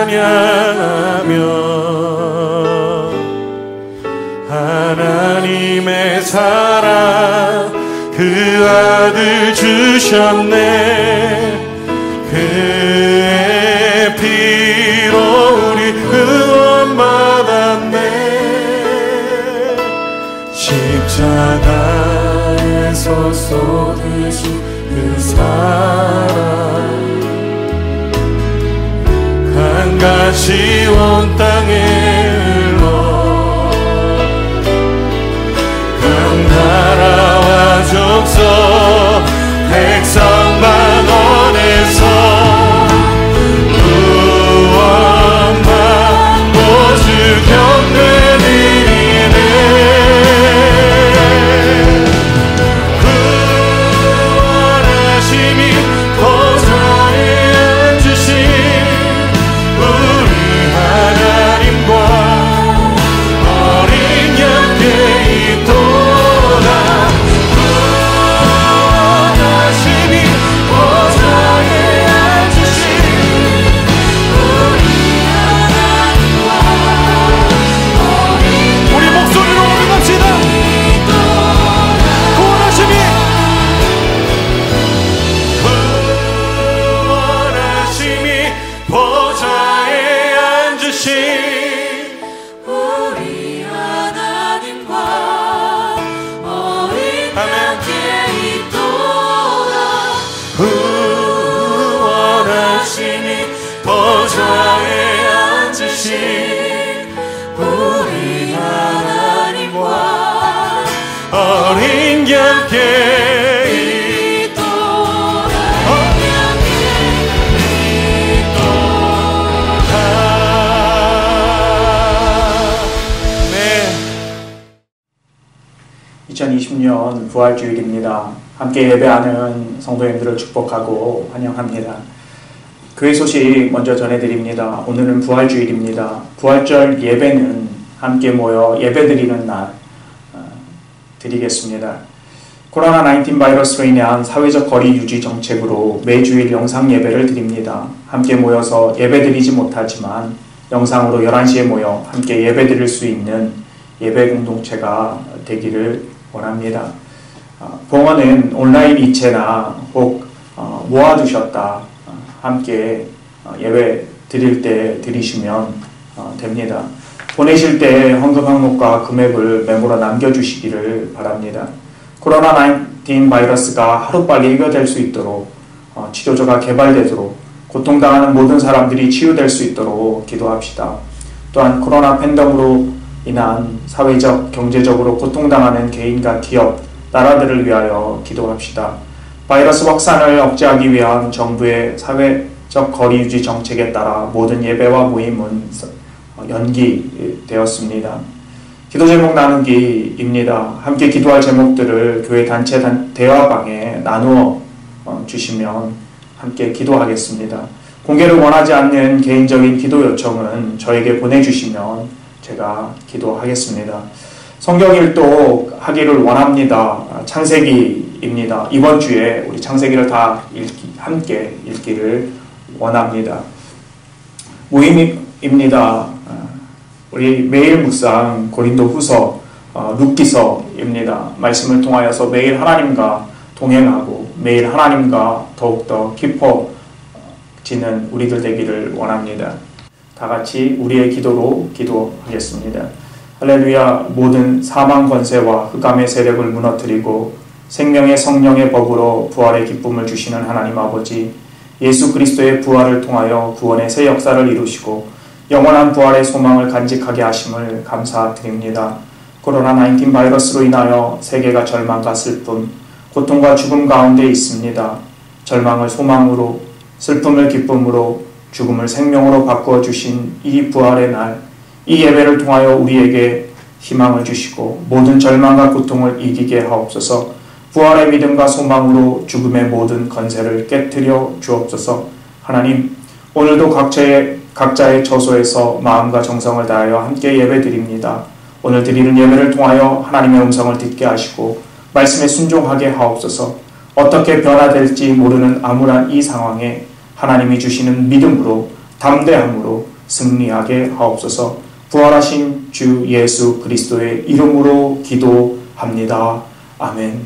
찬양하며 하나님의 사랑 그 아들 주셨네. 그의 피로 우리 구원받았네. 십자가에서 쏟으신 그 사랑 강같이 온 땅에 흘러 각 나라와 족속 백성 만원에서 구원받고 주 경배드리네. 구원하심이 보좌에 앉으신 우리 하나님과 어린 양 함께 있도다. 구원하심이 보좌에 앉으신 우리 하나님과 우리 목소리로 올려갑시다. 구원하심이 보좌에 앉으신 우리 하나님과 어린 양께 있도다. 구원하심이 보좌에 앉으신 우리 하나님과 어린 양께 네. 2020년 부활주일입니다. 함께 예배하는 성도님들을 축복하고 환영합니다. 교회 소식 먼저 전해드립니다. 오늘은 부활주일입니다. 부활절 예배는 함께 모여 예배드리는 날 드리겠습니다. 코로나19 바이러스로 인한 사회적 거리 유지 정책으로 매주일 영상 예배를 드립니다. 함께 모여서 예배드리지 못하지만 영상으로 11시에 모여 함께 예배드릴 수 있는 예배 공동체가 되기를 원합니다. 봉헌은 온라인 이체나 혹 모아두셨다 함께 예배 드릴 때 드리시면 됩니다. 보내실 때 헌금 항목과 금액을 메모로 남겨주시기를 바랍니다. 코로나19 바이러스가 하루빨리 해결될 수 있도록 치료제가 개발되도록 고통당하는 모든 사람들이 치유될 수 있도록 기도합시다. 또한 코로나 팬데믹으로 인한 사회적, 경제적으로 고통당하는 개인과 기업, 나라들을 위하여 기도합시다. 바이러스 확산을 억제하기 위한 정부의 사회적 거리 유지 정책에 따라 모든 예배와 모임은 연기되었습니다. 기도 제목 나누기입니다. 함께 기도할 제목들을 교회 단체 대화방에 나누어 주시면 함께 기도하겠습니다. 공개를 원하지 않는 개인적인 기도 요청은 저에게 보내주시면 제가 기도하겠습니다. 성경 일독 하기를 원합니다. 창세기입니다. 이번 주에 우리 창세기를 다 함께 읽기를 원합니다. 모임입니다. 우리 매일 묵상 고린도 후서 룻기서입니다. 말씀을 통하여서 매일 하나님과 동행하고 매일 하나님과 더욱더 깊어지는 우리들 되기를 원합니다. 다 같이 우리의 기도로 기도하겠습니다. 할렐루야. 모든 사망 권세와 흑암의 세력을 무너뜨리고 생명의 성령의 법으로 부활의 기쁨을 주시는 하나님 아버지, 예수 그리스도의 부활을 통하여 구원의 새 역사를 이루시고 영원한 부활의 소망을 간직하게 하심을 감사드립니다. 코로나19 바이러스로 인하여 세계가 절망과 슬픔, 고통과 죽음 가운데 있습니다. 절망을 소망으로, 슬픔을 기쁨으로, 죽음을 생명으로 바꾸어 주신 이 부활의 날, 이 예배를 통하여 우리에게 희망을 주시고 모든 절망과 고통을 이기게 하옵소서. 부활의 믿음과 소망으로 죽음의 모든 건세를 깨트려 주옵소서. 하나님, 오늘도 각자의 처소에서 마음과 정성을 다하여 함께 예배드립니다. 오늘 드리는 예배를 통하여 하나님의 음성을 듣게 하시고 말씀에 순종하게 하옵소서. 어떻게 변화될지 모르는 암울한 이 상황에 하나님이 주시는 믿음으로, 담대함으로 승리하게 하옵소서. 부활하신 주 예수 그리스도의 이름으로 기도합니다. 아멘.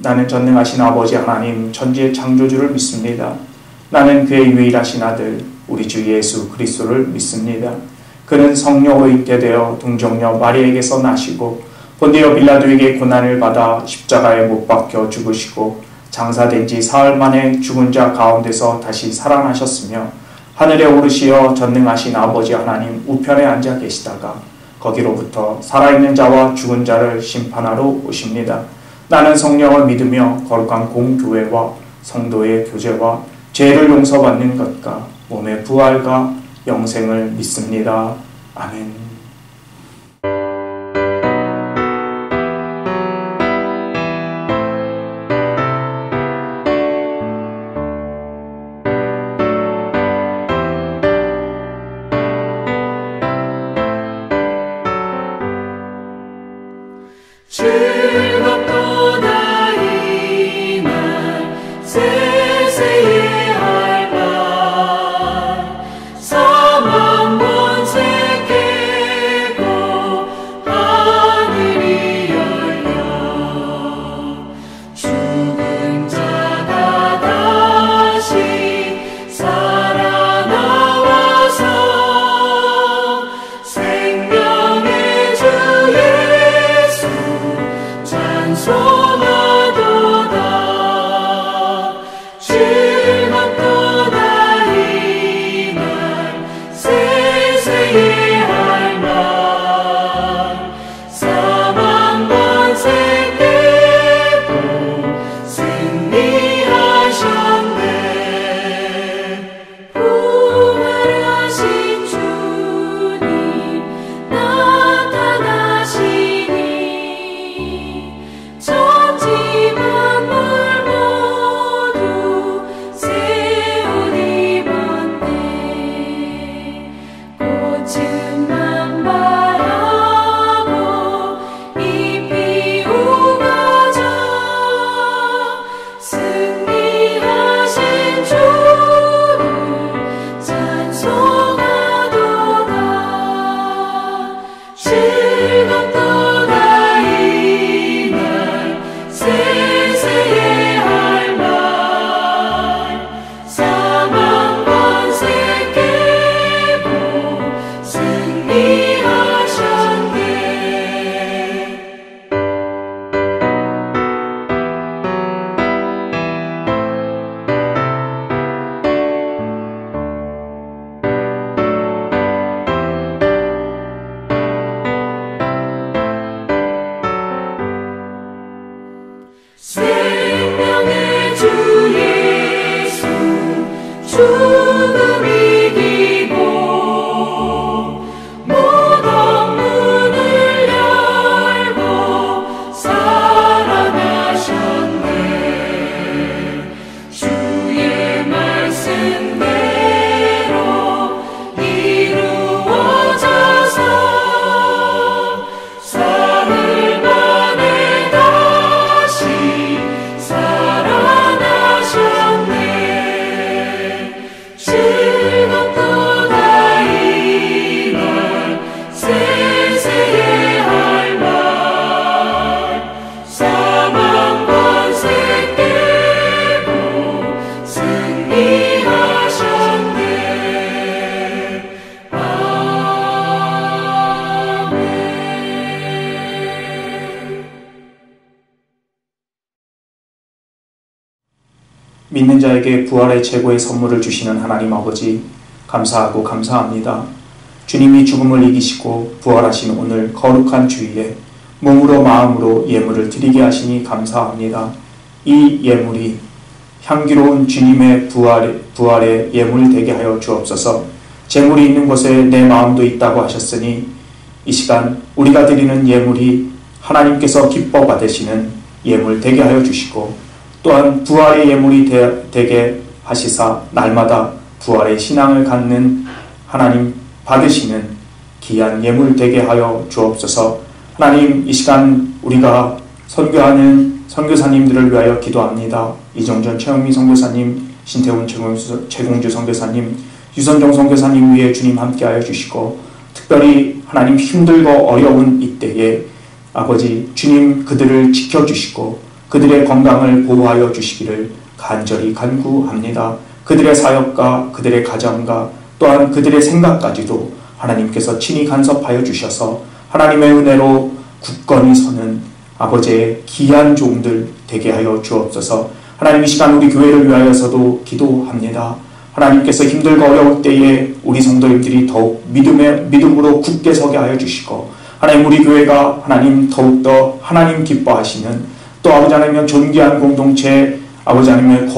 나는 전능하신 아버지 하나님 천지의 창조주를 믿습니다. 나는 그의 유일하신 아들 우리 주 예수 그리스도를 믿습니다. 그는 성령으로 있게 되어 동정녀 마리아에게서 나시고 본디오 빌라도에게 고난을 받아 십자가에 못 박혀 죽으시고 장사된 지 사흘 만에 죽은 자 가운데서 다시 살아나셨으며 하늘에 오르시어 전능하신 아버지 하나님 우편에 앉아 계시다가 거기로부터 살아있는 자와 죽은 자를 심판하러 오십니다. 나는 성령을 믿으며 거룩한 공교회와 성도의 교제와 죄를 용서받는 것과 몸의 부활과 영생을 믿습니다. 아멘. 즐겁도다 이 날 세세의 할 말 사망 권세 깨고 하늘이 열려 죽은 자가 다시 살아나와서 생명의 주 예수 찬송하도다. 즐겁도다 이 날 세세의 할 말 사망 권세 깨고 승리하셨네. 부활하신 주님 나타나시니 천지 만물 모두 새 옷 입었네. 꽃은 만발하고 잎이 우거져 승리하신 주를 찬송하도다. 즐겁도다 이 날 세세의 할 말 사망 권세 깨고 승리하셨네. 생명의 주 예수 죽음 이기고 무덤 문을 열고 살아나셨네. 주의 말씀대로 이루어져서 사흘 만에 다시 살아나셨네. 즐겁도다 이 날 세세의 할 말 사망 권세 깨고 승리하셨네. 아멘. 믿는 자에게 부활의 최고의 선물을 주시는 하나님 아버지 감사하고 감사합니다. 주님이 죽음을 이기시고 부활하신 오늘 거룩한 주일에 몸으로 마음으로 예물을 드리게 하시니 감사합니다. 이 예물이 향기로운 주님의 부활의 예물 되게 하여 주옵소서. 재물이 있는 곳에 내 마음도 있다고 하셨으니 이 시간 우리가 드리는 예물이 하나님께서 기뻐 받으시는 예물 되게 하여 주시고 또한 부활의 예물이 되게 하시사 날마다 부활의 신앙을 갖는 하나님 받으시는 귀한 예물 되게 하여 주옵소서. 하나님, 이 시간 우리가 선교하는 선교사님들을 위하여 기도합니다. 이정전 최영미 선교사님, 신태훈 최공주 선교사님, 유선종 선교사님 위에 주님 함께하여 주시고 특별히 하나님 힘들고 어려운 이때에 아버지 주님 그들을 지켜주시고 그들의 건강을 보호하여 주시기를 간절히 간구합니다. 그들의 사역과 그들의 가정과 또한 그들의 생각까지도 하나님께서 친히 간섭하여 주셔서 하나님의 은혜로 굳건히 서는 아버지의 귀한 종들 되게 하여 주옵소서. 하나님 이 시간 우리 교회를 위하여서도 기도합니다. 하나님께서 힘들고 어려울 때에 우리 성도님들이 더욱 믿음으로 굳게 서게 하여 주시고 하나님 우리 교회가 하나님 더욱더 하나님 기뻐하시는 또 아버지 하나님의 존귀한 공동체 아버지 하나님의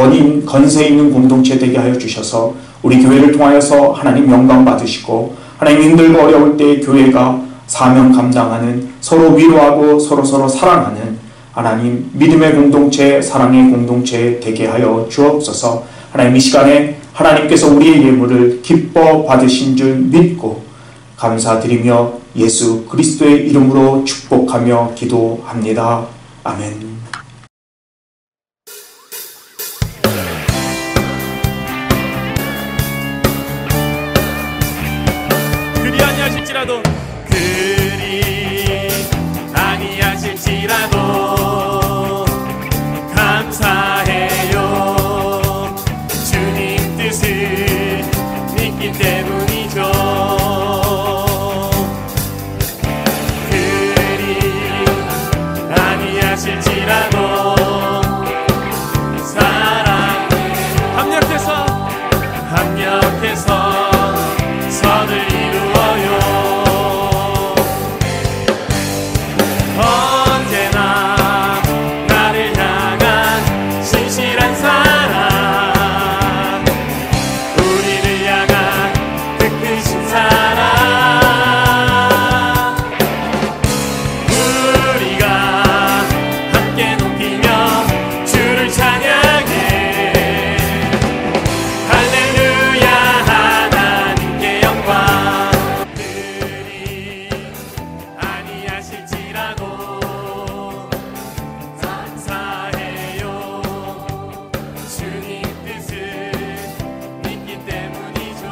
건세 있는 공동체 되게 하여 주셔서 우리 교회를 통하여서 하나님 영광 받으시고 하나님 힘들고 어려울 때 교회가 사명 감당하는 서로 위로하고 서로 사랑하는 하나님 믿음의 공동체 사랑의 공동체 되게 하여 주옵소서. 하나님 이 시간에 하나님께서 우리의 예물을 기뻐 받으신 줄 믿고 감사드리며 예수 그리스도의 이름으로 축복하며 기도합니다. 아멘. 그리 아니하실지라도 감사해요. 주님 뜻을 믿기 때문이죠. 그리 아니하실지라도 사랑 합력해서 선을 이루어요. 언제나 나를 향한 신실한 사랑, 우리를 향한 그 크신 사랑, 우리가 함께 높이며 주를 찬양해. 할렐루야 하나님께 영광. 그리 아니하실지라도 감사해요. 주님 뜻을 믿기 때문이죠.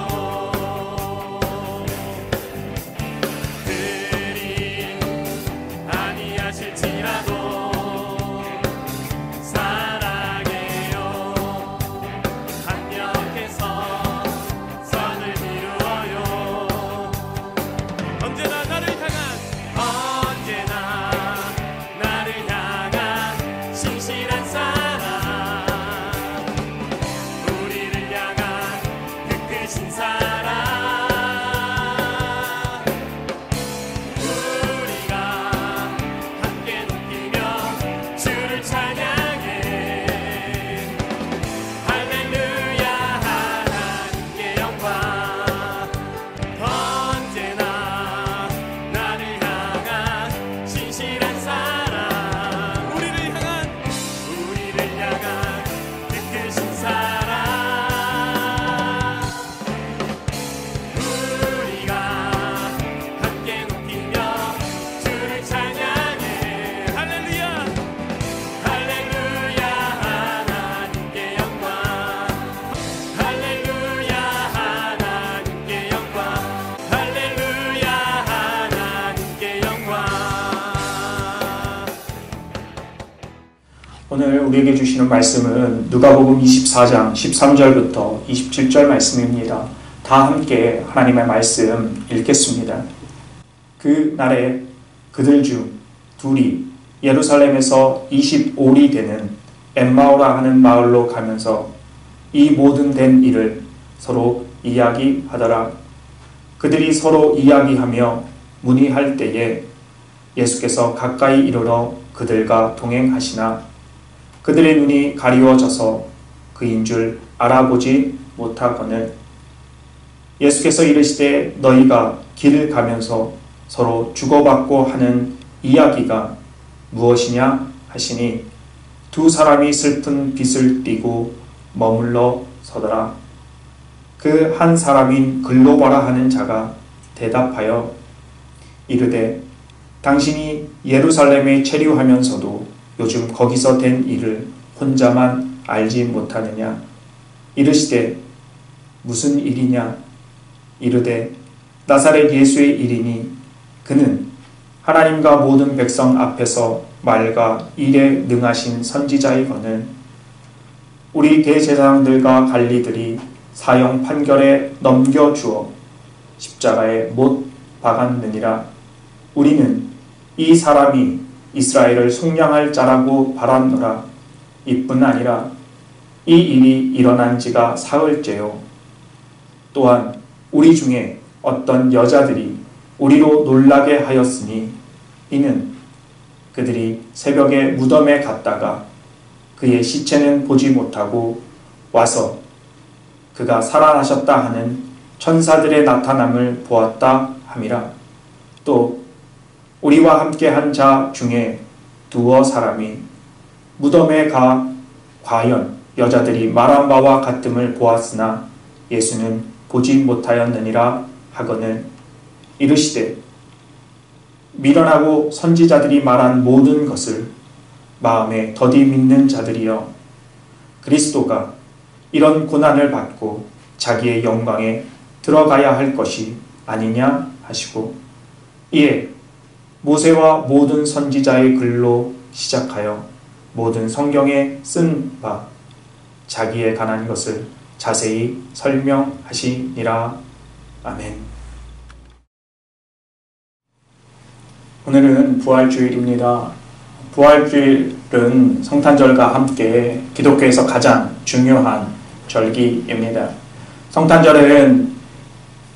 그리 아니하실지라도 사랑해요. 합력해서 선을 이루어요. 언제나 나를 향한 신실한 사랑, 우리를 향한 그 크신 사랑, 우리가 함께 높이며 주를 찬양해. 할렐루야 하나님께 영광. 언제나 나를 향한 신실한 사랑, 우리를 향한 그 크신 사랑, 우리가 함께 높이며 주를 찬양해. 할렐루야 하나님께 영광. 할렐루야 하나님께 영광. 할렐루야 하나님께 영광. 오늘 우리에게 주시는 말씀은 누가복음 24장 13절부터 27절 말씀입니다. 다 함께 하나님의 말씀 읽겠습니다. 그 날에 그들 중 둘이 예루살렘에서 25리 되는 엠마오라 하는 마을로 가면서 이 모든 된 일을 서로 이야기하더라. 그들이 서로 이야기하며 문의할 때에 예수께서 가까이 이르러 그들과 동행하시나 그들의 눈이 가리워져서 그인 줄 알아보지 못하거늘 예수께서 이르시되 너희가 길을 가면서 서로 주고받고 하는 이야기가 무엇이냐 하시니 두 사람이 슬픈 빛을 띠고 머물러 서더라. 그 한 사람인 글로바라 하는 자가 대답하여 이르되 당신이 예루살렘에 체류하면서도 요즘 거기서 된 일을 혼자만 알지 못하느냐. 이르시되 무슨 일이냐? 이르되 나사렛 예수의 일이니 그는 하나님과 모든 백성 앞에서 말과 일에 능하신 선지자이거늘 우리 대제사장들과 관리들이 사형 판결에 넘겨주어 십자가에 못 박았느니라. 우리는 이 사람이 이스라엘을 속량할 자라고 바랐노라. 이뿐 아니라 이 일이 일어난 지가 사흘째요. 또한 우리 중에 어떤 여자들이 우리로 놀라게 하였으니 이는 그들이 새벽에 무덤에 갔다가 그의 시체는 보지 못하고 와서 그가 살아나셨다 하는 천사들의 나타남을 보았다 함이라. 또 우리와 함께 한 자 중에 두어 사람이 무덤에 가 과연 여자들이 말한 바와 같음을 보았으나 예수는 보지 못하였느니라 하거늘 이르시되 미련하고 선지자들이 말한 모든 것을 마음에 더디 믿는 자들이여 그리스도가 이런 고난을 받고 자기의 영광에 들어가야 할 것이 아니냐 하시고 이에 모세와 모든 선지자의 글로 시작하여 모든 성경에 쓴 바 자기에 관한 것을 자세히 설명하시니라. 아멘. 오늘은 부활주일입니다. 부활주일은 성탄절과 함께 기독교에서 가장 중요한 절기입니다. 성탄절은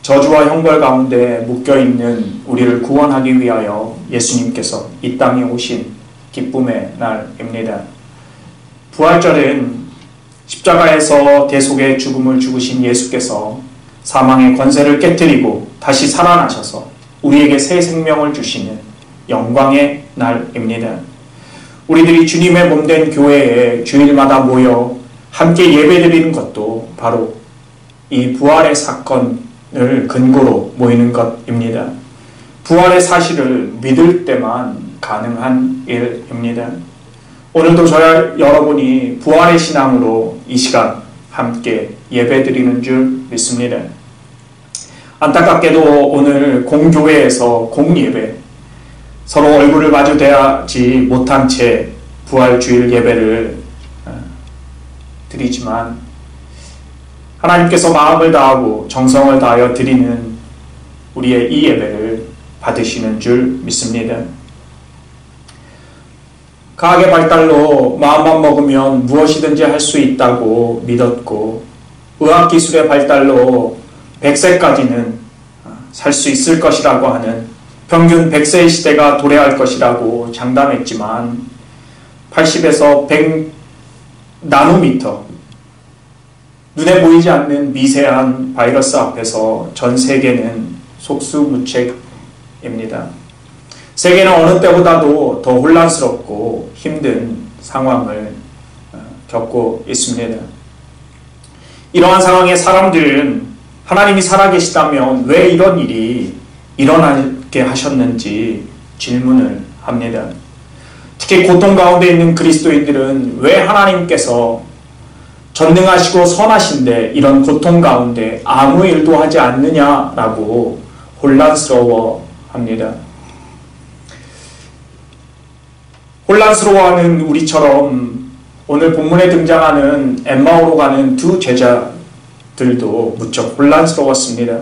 저주와 형벌 가운데 묶여있는 우리를 구원하기 위하여 예수님께서 이 땅에 오신 기쁨의 날입니다. 부활절은 십자가에서 대속의 죽음을 죽으신 예수께서 사망의 권세를 깨뜨리고 다시 살아나셔서 우리에게 새 생명을 주시는 영광의 날입니다. 우리들이 주님의 몸된 교회에 주일마다 모여 함께 예배드리는 것도 바로 이 부활의 사건을 근거로 모이는 것입니다. 부활의 사실을 믿을 때만 가능한 일입니다. 오늘도 저와 여러분이 부활의 신앙으로 이 시간 함께 예배드리는 줄 믿습니다. 안타깝게도 오늘 공교회에서 공예배 서로 얼굴을 마주대지 못한 채 부활주일 예배를 드리지만 하나님께서 마음을 다하고 정성을 다하여 드리는 우리의 이 예배를 받으시는 줄 믿습니다. 과학의 발달로 마음만 먹으면 무엇이든지 할 수 있다고 믿었고 의학기술의 발달로 100세까지는 살 수 있을 것이라고 하는 평균 100세의 시대가 도래할 것이라고 장담했지만 80에서 100 나노미터 눈에 보이지 않는 미세한 바이러스 앞에서 전 세계는 속수무책입니다. 세계는 어느 때보다도 더 혼란스럽고 힘든 상황을 겪고 있습니다. 이러한 상황에 사람들은 하나님이 살아계시다면 왜 이런 일이 일어나게 하셨는지 질문을 합니다. 특히 고통 가운데 있는 그리스도인들은 왜 하나님께서 전능하시고 선하신데 이런 고통 가운데 아무 일도 하지 않느냐라고 혼란스러워합니다. 혼란스러워하는 우리처럼 오늘 본문에 등장하는 엠마오로 가는 두 제자들도 무척 혼란스러웠습니다.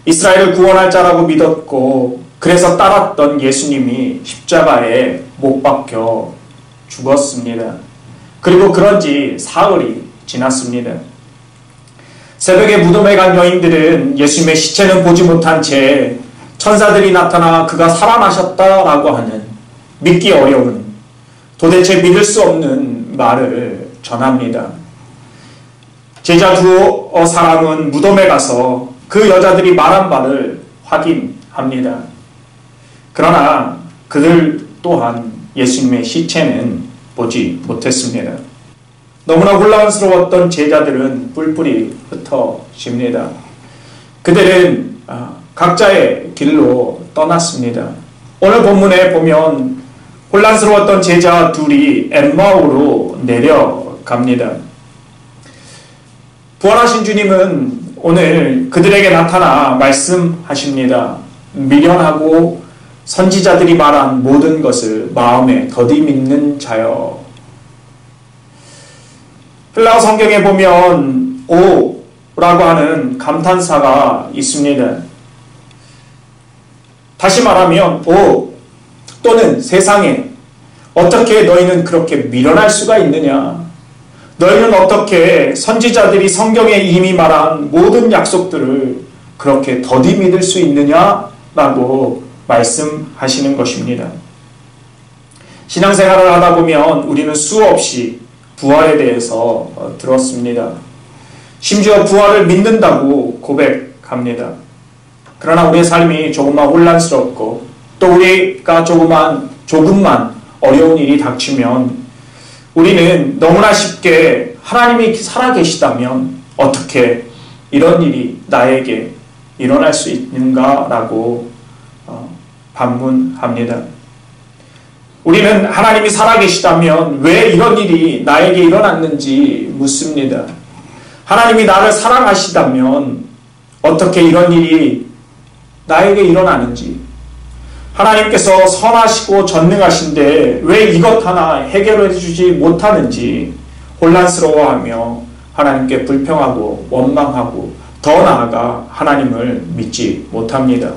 이스라엘을 구원할 자라고 믿었고 그래서 따랐던 예수님이 십자가에 못 박혀 죽었습니다. 그리고 그런 지 사흘이 지났습니다. 새벽에 무덤에 간 여인들은 예수님의 시체는 보지 못한 채 천사들이 나타나 그가 살아나셨다라고 하는 믿기 어려운 도대체 믿을 수 없는 말을 전합니다. 제자 두어 사람은 무덤에 가서 그 여자들이 말한 바를 확인합니다. 그러나 그들 또한 예수님의 시체는 보지 못했습니다. 너무나 혼란스러웠던 제자들은 뿔뿔이 흩어집니다. 그들은 각자의 길로 떠났습니다. 오늘 본문에 보면 혼란스러웠던 제자 둘이 엠마오로 내려갑니다. 부활하신 주님은 오늘 그들에게 나타나 말씀하십니다. 미련하고 선지자들이 말한 모든 것을 마음에 더디 믿는 자여. 헬라어 성경에 보면 오라고 하는 감탄사가 있습니다. 다시 말하면 오 또는 세상에 어떻게 너희는 그렇게 미련할 수가 있느냐? 너희는 어떻게 선지자들이 성경에 이미 말한 모든 약속들을 그렇게 더디 믿을 수 있느냐라고 말씀하시는 것입니다. 신앙생활을 하다 보면 우리는 수없이 부활에 대해서 들었습니다. 심지어 부활을 믿는다고 고백합니다. 그러나 우리의 삶이 조금만 혼란스럽고 또 우리가 조금만 어려운 일이 닥치면 우리는 너무나 쉽게 하나님이 살아계시다면 어떻게 이런 일이 나에게 일어날 수 있는가라고 반문합니다. 우리는 하나님이 살아계시다면 왜 이런 일이 나에게 일어났는지 묻습니다. 하나님이 나를 사랑하시다면 어떻게 이런 일이 나에게 일어나는지, 하나님께서 선하시고 전능하신데 왜 이것 하나 해결해 주지 못하는지 혼란스러워하며 하나님께 불평하고 원망하고 더 나아가 하나님을 믿지 못합니다.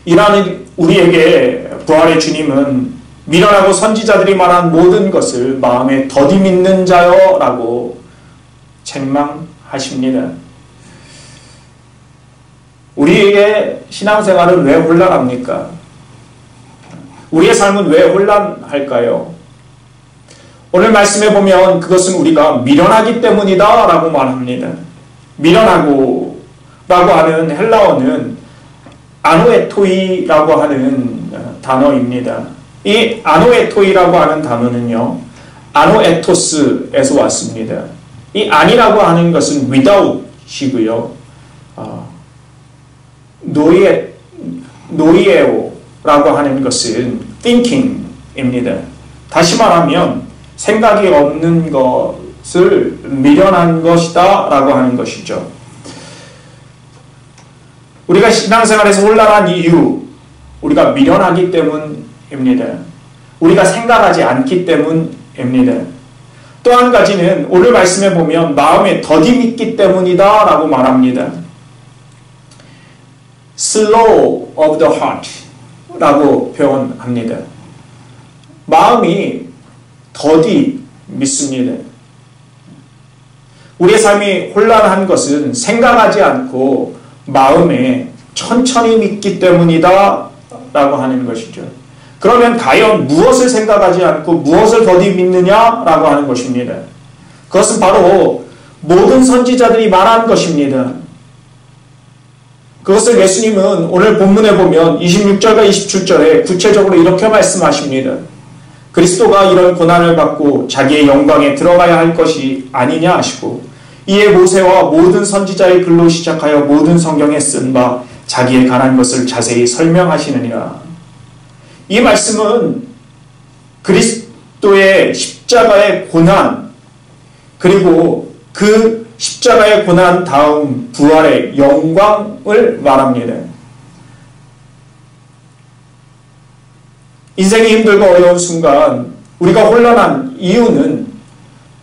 이러한 우리에게 부활의 주님은 미련하고 선지자들이 말한 모든 것을 마음에 더디 믿는 자여 라고 책망하십니다. 우리의 신앙생활은 왜 혼란합니까? 우리의 삶은 왜 혼란할까요? 오늘 말씀해 보면 그것은 우리가 미련하기 때문이다 라고 말합니다. 미련하고 라고 하는 헬라어는 아노에토이라고 하는 단어입니다. 이 아노에토이라고 하는 단어는요, 아노에토스에서 왔습니다. 이 아니라고 하는 것은 without이고요. 노이에오라고 하는 것은 thinking입니다. 다시 말하면 생각이 없는 것을 미련한 것이다 라고 하는 것이죠. 우리가 신앙생활에서 혼란한 이유, 우리가 미련하기 때문입니다. 우리가 생각하지 않기 때문입니다. 또 한 가지는 오늘 말씀에 보면 마음에 더디 믿기 때문이다 라고 말합니다. slow of the heart 라고 표현합니다. 마음이 더디 믿습니다. 우리의 삶이 혼란한 것은 생각하지 않고 마음에 천천히 믿기 때문이다 라고 하는 것이죠. 그러면 과연 무엇을 생각하지 않고 무엇을 더디 믿느냐 라고 하는 것입니다. 그것은 바로 모든 선지자들이 말한 것입니다. 그것을 예수님은 오늘 본문에 보면 26절과 27절에 구체적으로 이렇게 말씀하십니다. 그리스도가 이런 고난을 받고 자기의 영광에 들어가야 할 것이 아니냐 하시고 이에 모세와 모든 선지자의 글로 시작하여 모든 성경에 쓴 바 자기의 관한 것을 자세히 설명하시느니라. 이 말씀은 그리스도의 십자가의 고난 그리고 그 십자가의 고난 다음 부활의 영광을 말합니다. 인생이 힘들고 어려운 순간 우리가 혼란한 이유는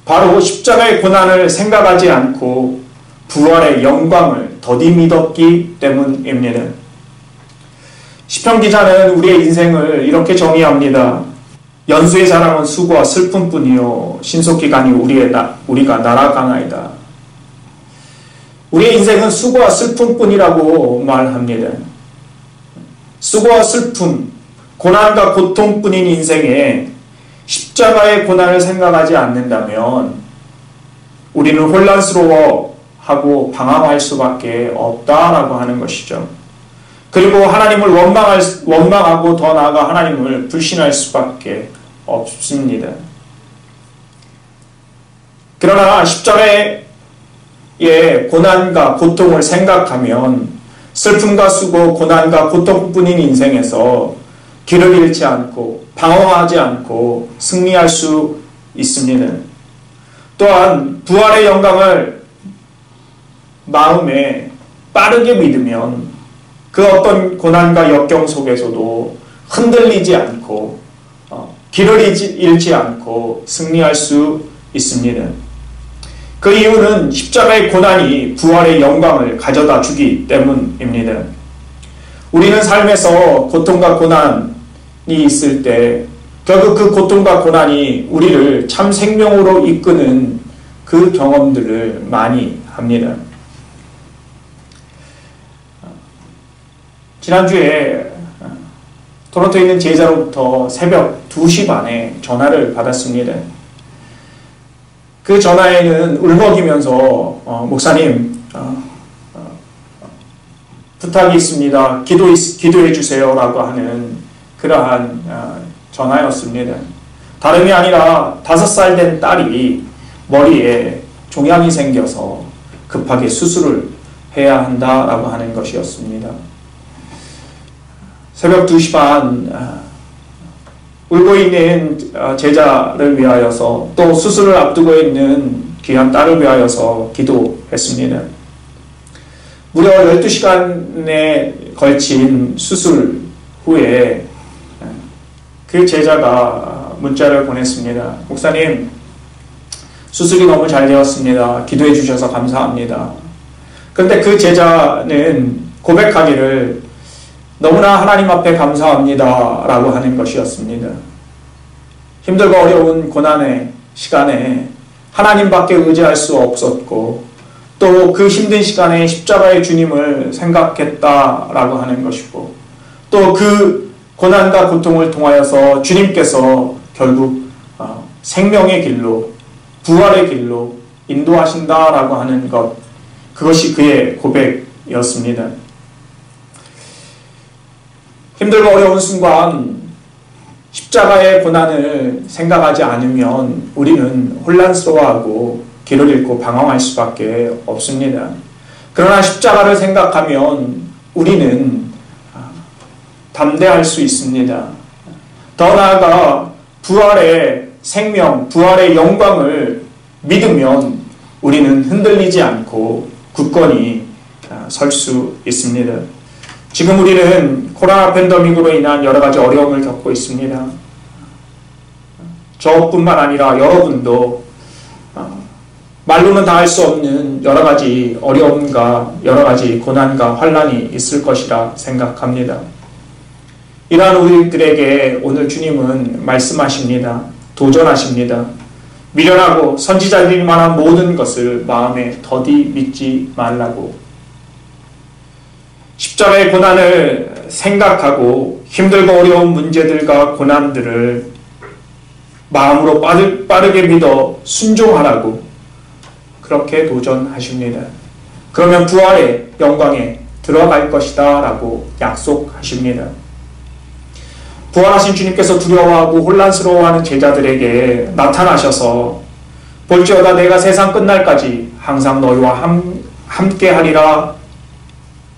바로 십자가의 고난을 생각하지 않고 부활의 영광을 더디 믿었기 때문입니다. 시편 기자는 우리의 인생을 이렇게 정의합니다. 연수의 자랑은 수고와 슬픔뿐이요 신속기간이 우리가 날아가나이다. 우리의 인생은 수고와 슬픔뿐이라고 말합니다. 수고와 슬픔, 고난과 고통뿐인 인생에 십자가의 고난을 생각하지 않는다면 우리는 혼란스러워하고 방황할 수밖에 없다라고 하는 것이죠. 그리고 하나님을 원망하고 더 나아가 하나님을 불신할 수밖에 없습니다. 그러나 십자가의 고난과 고통을 생각하면 슬픔과 수고, 고난과 고통뿐인 인생에서 길을 잃지 않고 방황하지 않고 승리할 수 있습니다. 또한 부활의 영광을 마음에 빠르게 믿으면 그 어떤 고난과 역경 속에서도 흔들리지 않고 길을 잃지 않고 승리할 수 있습니다. 그 이유는 십자가의 고난이 부활의 영광을 가져다 주기 때문입니다. 우리는 삶에서 고통과 고난이 있을 때 결국 그 고통과 고난이 우리를 참 생명으로 이끄는 그 경험들을 많이 합니다. 지난주에 토론토에 있는 제자로부터 새벽 2시 반에 전화를 받았습니다. 그 전화에는 울먹이면서 목사님 부탁이 있습니다. 기도해 주세요 라고 하는 그러한 전화였습니다. 다름이 아니라 5살 된 딸이 머리에 종양이 생겨서 급하게 수술을 해야 한다라고 하는 것이었습니다. 새벽 2시 반 울고 있는 제자를 위하여서 또 수술을 앞두고 있는 귀한 딸을 위하여서 기도했습니다. 무려 12시간에 걸친 수술 후에 그 제자가 문자를 보냈습니다. 목사님, 수술이 너무 잘 되었습니다. 기도해 주셔서 감사합니다. 그런데 그 제자는 고백하기를 너무나 하나님 앞에 감사합니다 라고 하는 것이었습니다. 힘들고 어려운 고난의 시간에 하나님밖에 의지할 수 없었고 또 그 힘든 시간에 십자가의 주님을 생각했다라고 하는 것이고 또 그 고난과 고통을 통하여서 주님께서 결국 생명의 길로 부활의 길로 인도하신다라고 하는 것, 그것이 그의 고백이었습니다. 힘들고 어려운 순간 십자가의 고난을 생각하지 않으면 우리는 혼란스러워하고 길을 잃고 방황할 수밖에 없습니다. 그러나 십자가를 생각하면 우리는 담대할 수 있습니다. 더 나아가 부활의 생명, 부활의 영광을 믿으면 우리는 흔들리지 않고 굳건히 설 수 있습니다. 지금 우리는 코로나 팬데믹으로 인한 여러 가지 어려움을 겪고 있습니다. 저뿐만 아니라 여러분도 말로는 다 할 수 없는 여러 가지 어려움과 여러 가지 고난과 환난이 있을 것이라 생각합니다. 이러한 우리들에게 오늘 주님은 말씀하십니다. 도전하십니다. 미련하고 선지자들이 말한 모든 것을 마음에 더디 믿지 말라고. 십자가의 고난을 생각하고 힘들고 어려운 문제들과 고난들을 마음으로 빠르게 믿어 순종하라고 그렇게 도전하십니다. 그러면 부활의 영광에 들어갈 것이다 라고 약속하십니다. 부활하신 주님께서 두려워하고 혼란스러워하는 제자들에게 나타나셔서 볼지어다 내가 세상 끝날까지 항상 너희와 함께하리라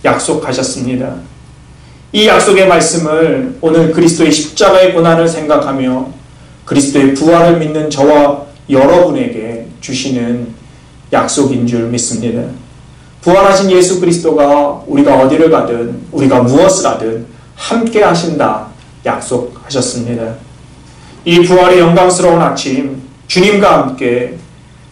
약속하셨습니다. 이 약속의 말씀을 오늘 그리스도의 십자가의 고난을 생각하며 그리스도의 부활을 믿는 저와 여러분에게 주시는 약속인 줄 믿습니다. 부활하신 예수 그리스도가 우리가 어디를 가든 우리가 무엇을 하든 함께 하신다 약속하셨습니다. 이 부활의 영광스러운 아침 주님과 함께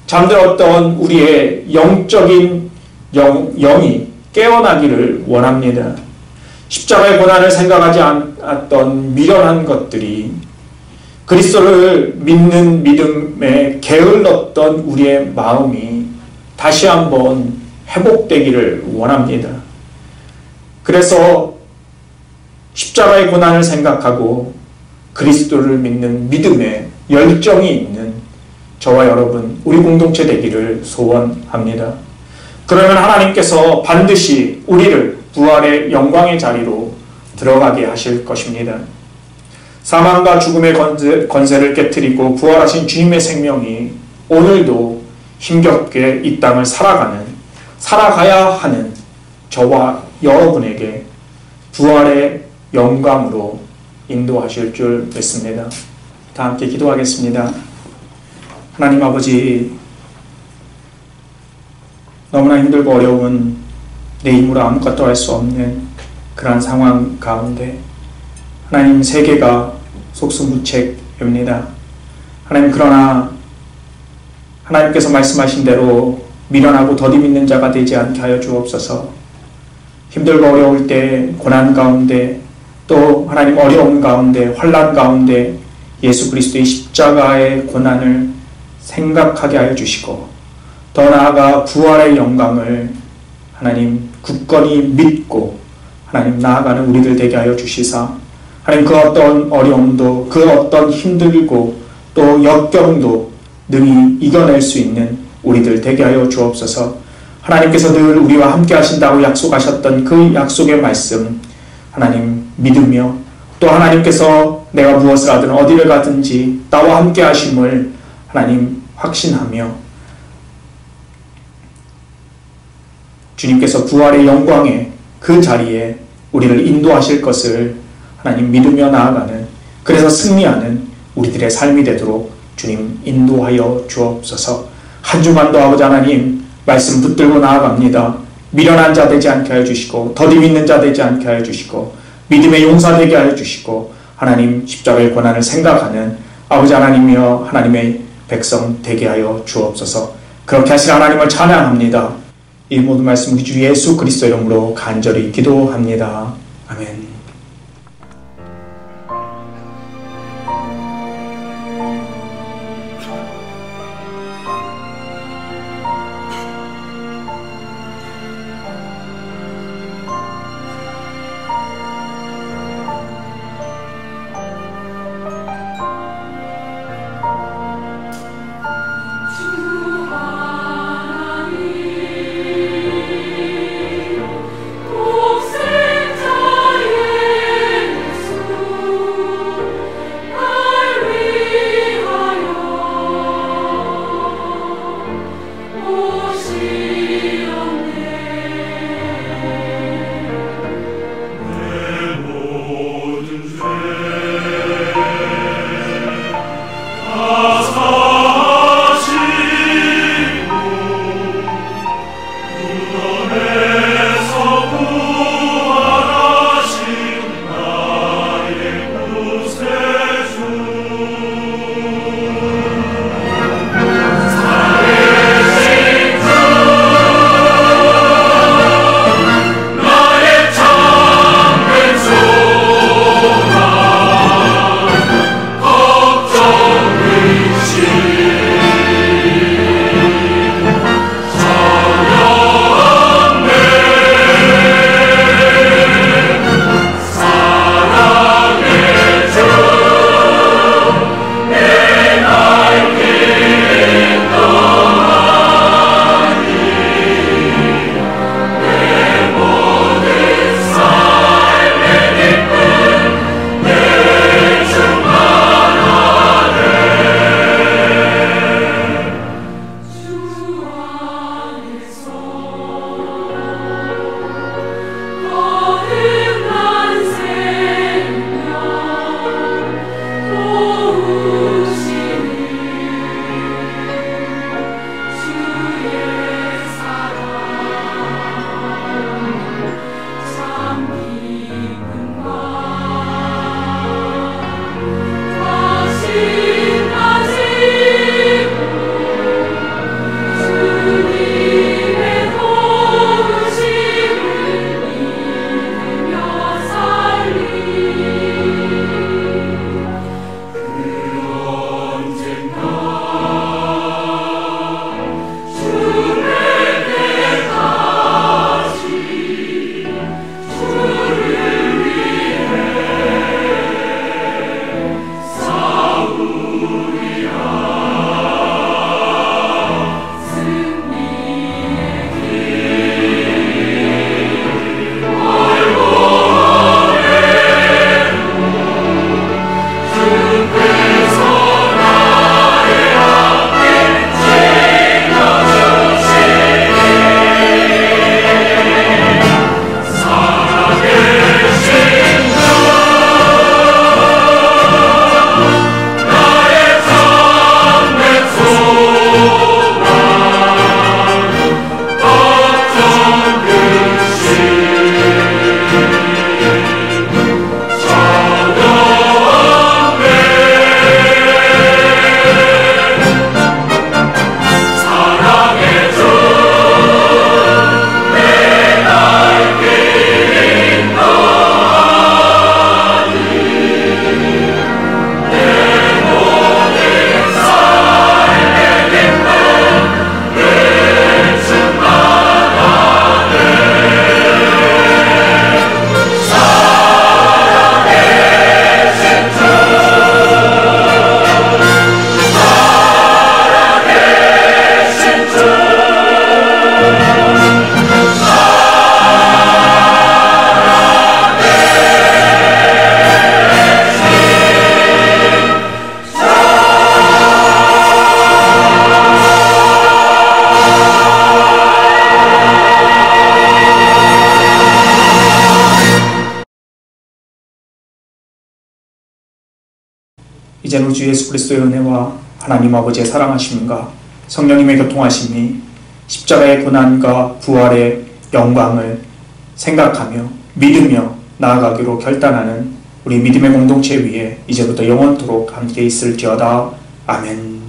잠들었던 우리의 영적인 영이 깨어나기를 원합니다. 십자가의 고난을 생각하지 않았던 미련한 것들이 그리스도를 믿는 믿음에 게을렀던 우리의 마음이 다시 한번 회복되기를 원합니다. 그래서 십자가의 고난을 생각하고 그리스도를 믿는 믿음에 열정이 있는 저와 여러분, 우리 공동체 되기를 소원합니다. 그러면 하나님께서 반드시 우리를 부활의 영광의 자리로 들어가게 하실 것입니다. 사망과 죽음의 권세를 깨트리고 부활하신 주님의 생명이 오늘도 힘겹게 이 땅을 살아가야 하는 저와 여러분에게 부활의 영광으로 인도하실 줄 믿습니다. 다 함께 기도하겠습니다. 하나님 아버지, 너무나 힘들고 어려운 내 힘으로 아무것도 할 수 없는 그러한 상황 가운데 하나님 세계가 속수무책입니다. 하나님 그러나 하나님께서 말씀하신 대로 미련하고 더디 믿는 자가 되지 않게 하여 주옵소서. 힘들고 어려울 때 고난 가운데 또 하나님 어려움 가운데 환난 가운데 예수 그리스도의 십자가의 고난을 생각하게 하여 주시고 더 나아가 부활의 영광을 하나님 굳건히 믿고 하나님 나아가는 우리들 되게 하여 주시사 하나님 그 어떤 어려움도 그 어떤 힘들고 또 역경도 능히 이겨낼 수 있는 우리들 되게 하여 주옵소서. 하나님께서 늘 우리와 함께 하신다고 약속하셨던 그 약속의 말씀 하나님 믿으며 또 하나님께서 내가 무엇을 하든 어디를 가든지 나와 함께 하심을 하나님 확신하며 주님께서 부활의 영광의 그 자리에 우리를 인도하실 것을 하나님 믿으며 나아가는 그래서 승리하는 우리들의 삶이 되도록 주님 인도하여 주옵소서. 한 주간도 아버지 하나님 말씀 붙들고 나아갑니다. 미련한 자 되지 않게 하여 주시고 더디 믿는 자 되지 않게 하여 주시고 믿음의 용사 되게 하여 주시고 하나님 십자가의 고난을 생각하는 아버지 하나님이여 하나님의 백성 되게 하여 주옵소서. 그렇게 하실 하나님을 찬양합니다. 이 모든 말씀 우리 주 예수 그리스도 이름으로 간절히 기도합니다. 아멘. 독생자의 이제는 우주 예수 그리스도의 은혜와 하나님 아버지의 사랑하심과 성령님의 교통하심이 십자가의 고난과 부활의 영광을 생각하며 믿으며 나아가기로 결단하는 우리 믿음의 공동체 위에 이제부터 영원토록 함께 있을지어다. 아멘.